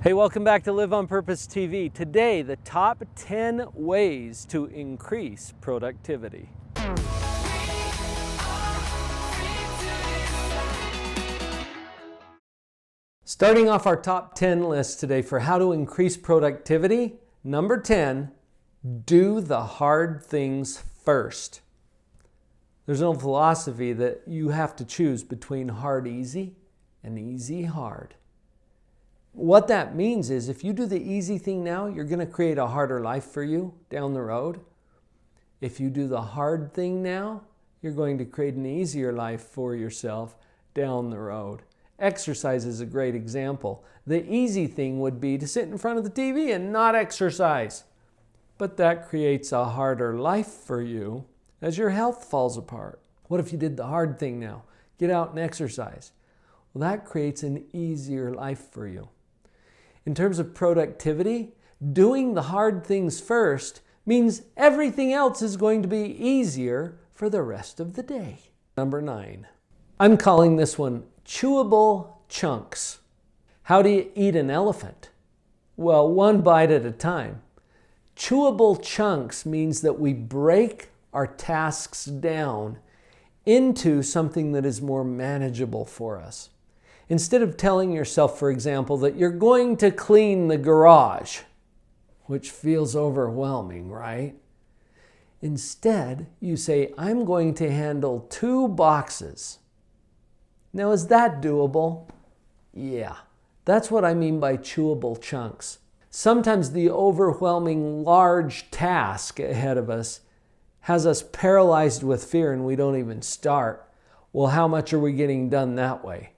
Hey, welcome back to Live on Purpose TV. Today, the top 10 ways to increase productivity. Starting off our top 10 list today for how to increase productivity, number 10, do the hard things first. There's no philosophy that you have to choose between hard easy and easy hard. What that means is if you do the easy thing now, you're going to create a harder life for you down the road. If you do the hard thing now, you're going to create an easier life for yourself down the road. Exercise is a great example. The easy thing would be to sit in front of the TV and not exercise. But that creates a harder life for you as your health falls apart. What if you did the hard thing now? Get out and exercise. Well, that creates an easier life for you. In terms of productivity, doing the hard things first means everything else is going to be easier for the rest of the day. Number 9. I'm calling this one chewable chunks. How do you eat an elephant? Well, one bite at a time. Chewable chunks means that we break our tasks down into something that is more manageable for us. Instead of telling yourself, for example, that you're going to clean the garage, which feels overwhelming, right? Instead, you say, I'm going to handle 2 boxes. Now, is that doable? Yeah, that's what I mean by chewable chunks. Sometimes the overwhelming large task ahead of us has us paralyzed with fear and we don't even start. Well, how much are we getting done that way?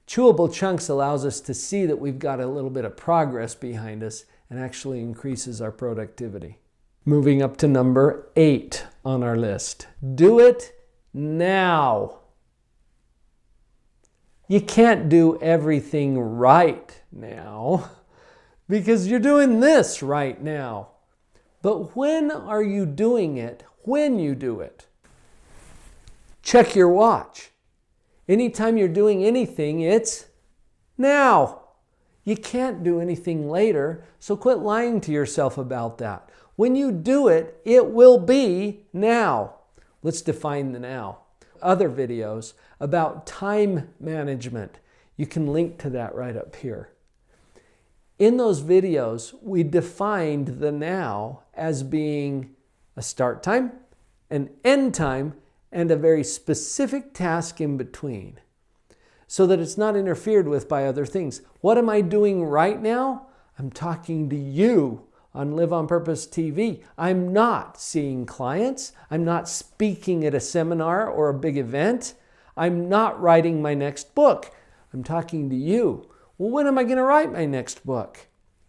Chewable chunks allows us to see that we've got a little bit of progress behind us and actually increases our productivity. Moving up to number 8 on our list. Do it now. You can't do everything right now because you're doing this right now. But when are you doing it? When you do it. Check your watch. Anytime you're doing anything, it's now. You can't do anything later, so quit lying to yourself about that. When you do it, it will be now. Let's define the now. Other videos about time management. You can link to that right up here. In those videos, we defined the now as being a start time, an end time, and a very specific task in between so that it's not interfered with by other things. What am I doing right now? I'm talking to you on Live on Purpose TV. I'm not seeing clients. I'm not speaking at a seminar or a big event. I'm not writing my next book. I'm talking to you. Well, when am I going to write my next book?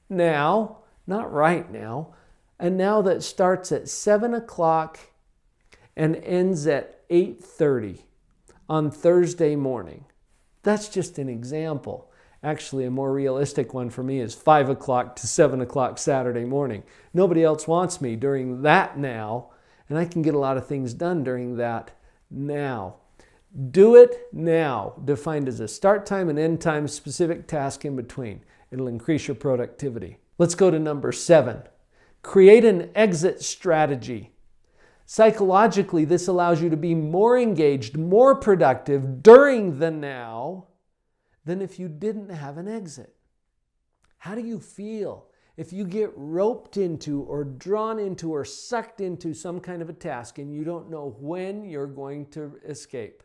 Now, not right now. And now that starts at 7 o'clock and ends at 8:30 on Thursday morning. That's just an example. Actually, a more realistic one for me is 5 o'clock to 7 o'clock Saturday morning. Nobody else wants me during that now, and I can get a lot of things done during that now. Do it now, defined as a start time and end time, specific task in between. It'll increase your productivity. Let's go to number 7. Create an exit strategy. Psychologically, this allows you to be more engaged, more productive during the now than if you didn't have an exit. How do you feel if you get roped into or drawn into or sucked into some kind of a task and you don't know when you're going to escape?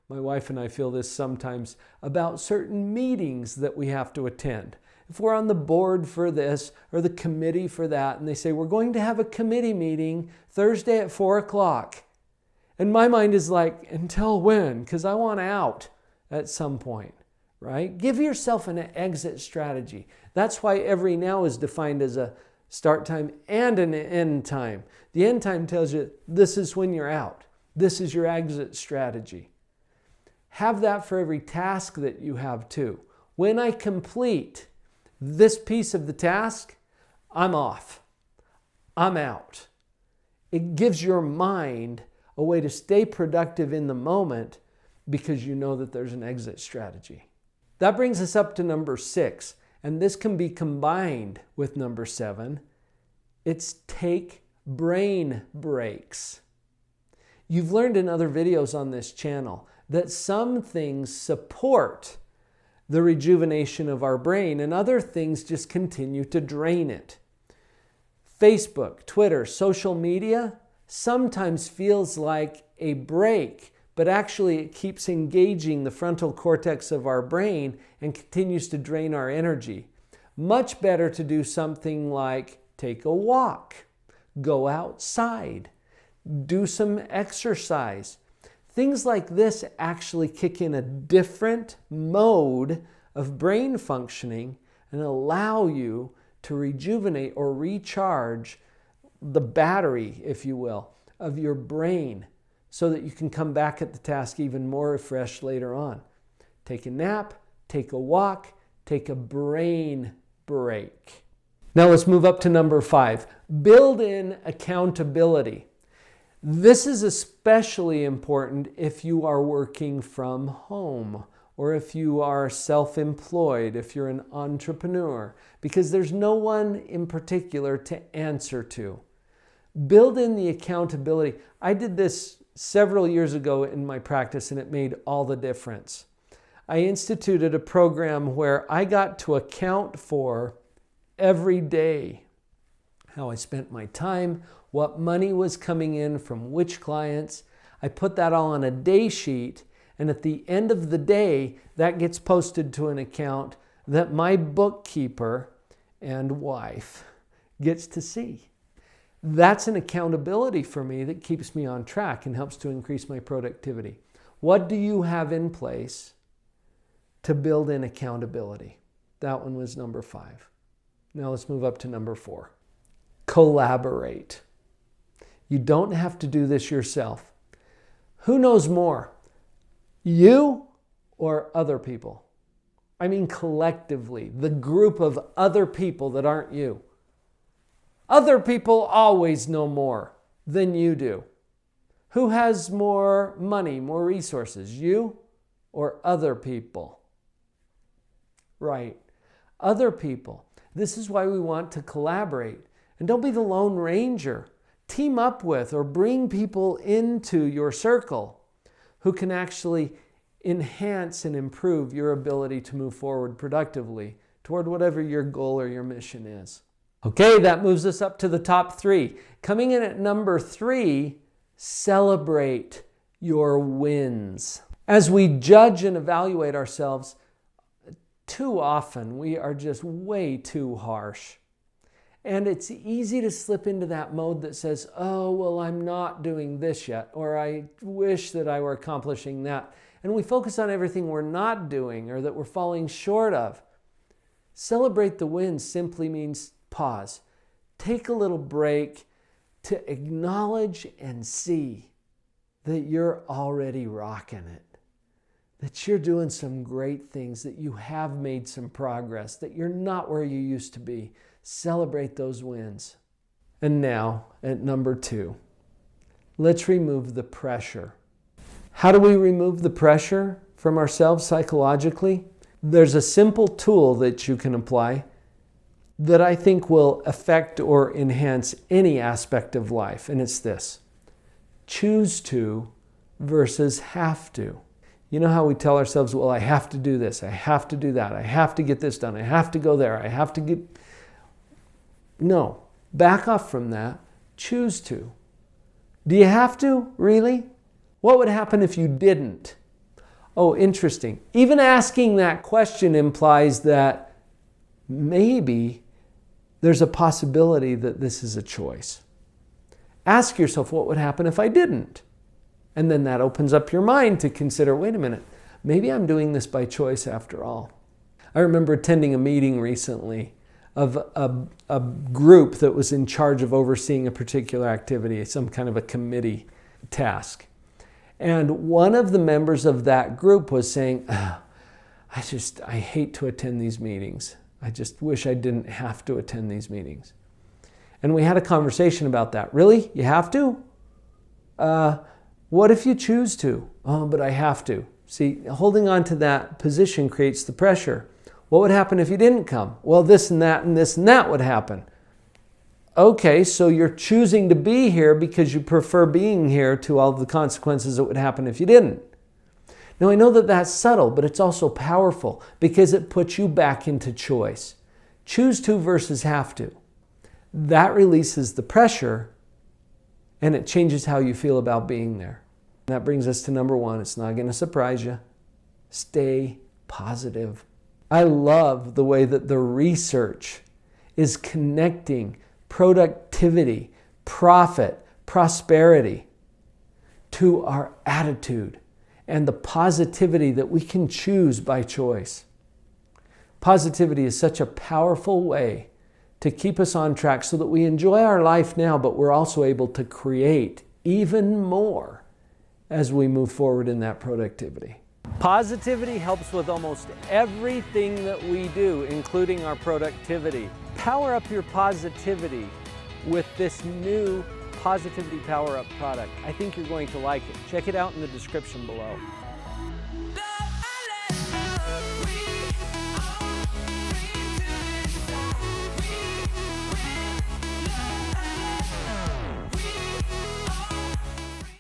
My wife and I feel this sometimes about certain meetings that we have to attend. If we're on the board for this or the committee for that, and they say, we're going to have a committee meeting Thursday at 4 o'clock. And my mind is like, until when? Because I want out at some point, right? Give yourself an exit strategy. That's why every now is defined as a start time and an end time. The end time tells you this is when you're out. This is your exit strategy. Have that for every task that you have too. When I complete this piece of the task, I'm off. I'm out. It gives your mind a way to stay productive in the moment because you know that there's an exit strategy. That brings us up to number 6, and this can be combined with number 7. It's take brain breaks. You've learned in other videos on this channel that some things support the rejuvenation of our brain and other things just continue to drain it. Facebook, Twitter, social media sometimes feels like a break, but actually it keeps engaging the frontal cortex of our brain and continues to drain our energy. Much better to do something like take a walk, go outside, do some exercise. Things like this actually kick in a different mode of brain functioning and allow you to rejuvenate or recharge the battery, if you will, of your brain so that you can come back at the task even more refreshed later on. Take a nap, take a walk, take a brain break. Now let's move up to number 5. Build in accountability. This is especially important if you are working from home or if you are self-employed, if you're an entrepreneur, because there's no one in particular to answer to. Build in the accountability. I did this several years ago in my practice and it made all the difference. I instituted a program where I got to account for every day how I spent my time, what money was coming in from which clients. I put that all on a day sheet, and at the end of the day, that gets posted to an account that my bookkeeper and wife gets to see. That's an accountability for me that keeps me on track and helps to increase my productivity. What do you have in place to build in accountability? That one was number 5. Now let's move up to number 4. Collaborate. You don't have to do this yourself. Who knows more? You or other people? I mean collectively, the group of other people that aren't you. Other people always know more than you do. Who has more money, more resources, you or other people? Right, other people. This is why we want to collaborate. And don't be the Lone Ranger. Team up with or bring people into your circle who can actually enhance and improve your ability to move forward productively toward whatever your goal or your mission is. Okay, that moves us up to the top 3. Coming in at number 3, celebrate your wins. As we judge and evaluate ourselves, too often we are just way too harsh. And it's easy to slip into that mode that says, oh, well, I'm not doing this yet, or I wish that I were accomplishing that. And we focus on everything we're not doing or that we're falling short of. Celebrate the wins simply means pause. Take a little break to acknowledge and see that you're already rocking it, that you're doing some great things, that you have made some progress, that you're not where you used to be. Celebrate those wins. And now, at number 2, let's remove the pressure. How do we remove the pressure from ourselves psychologically? There's a simple tool that you can apply that I think will affect or enhance any aspect of life, and it's this: choose to versus have to. You know how we tell ourselves, well, I have to do this, I have to do that, I have to get this done, I have to go there, I have to get... No, back off from that. Choose to. Do you have to, really? What would happen if you didn't? Oh, interesting. Even asking that question implies that maybe there's a possibility that this is a choice. Ask yourself, what would happen if I didn't? And then that opens up your mind to consider, wait a minute, maybe I'm doing this by choice after all. I remember attending a meeting recently of a group that was in charge of overseeing a particular activity, some kind of a committee task. And one of the members of that group was saying, I hate to attend these meetings. I just wish I didn't have to attend these meetings. And we had a conversation about that. Really? You have to? What if you choose to? Oh, but I have to. See, holding on to that position creates the pressure. What would happen if you didn't come? Well, this and that and this and that would happen. Okay, so you're choosing to be here because you prefer being here to all the consequences that would happen if you didn't. Now, I know that that's subtle, but it's also powerful because it puts you back into choice. Choose to versus have to. That releases the pressure and it changes how you feel about being there. That brings us to number 1. It's not going to surprise you. Stay positive. I love the way that the research is connecting productivity, profit, prosperity to our attitude and the positivity that we can choose by choice. Positivity is such a powerful way to keep us on track so that we enjoy our life now, but we're also able to create even more as we move forward in that productivity. Positivity helps with almost everything that we do, including our productivity. Power up your positivity with this new Positivity Power Up product. I think you're going to like it. Check it out in the description below.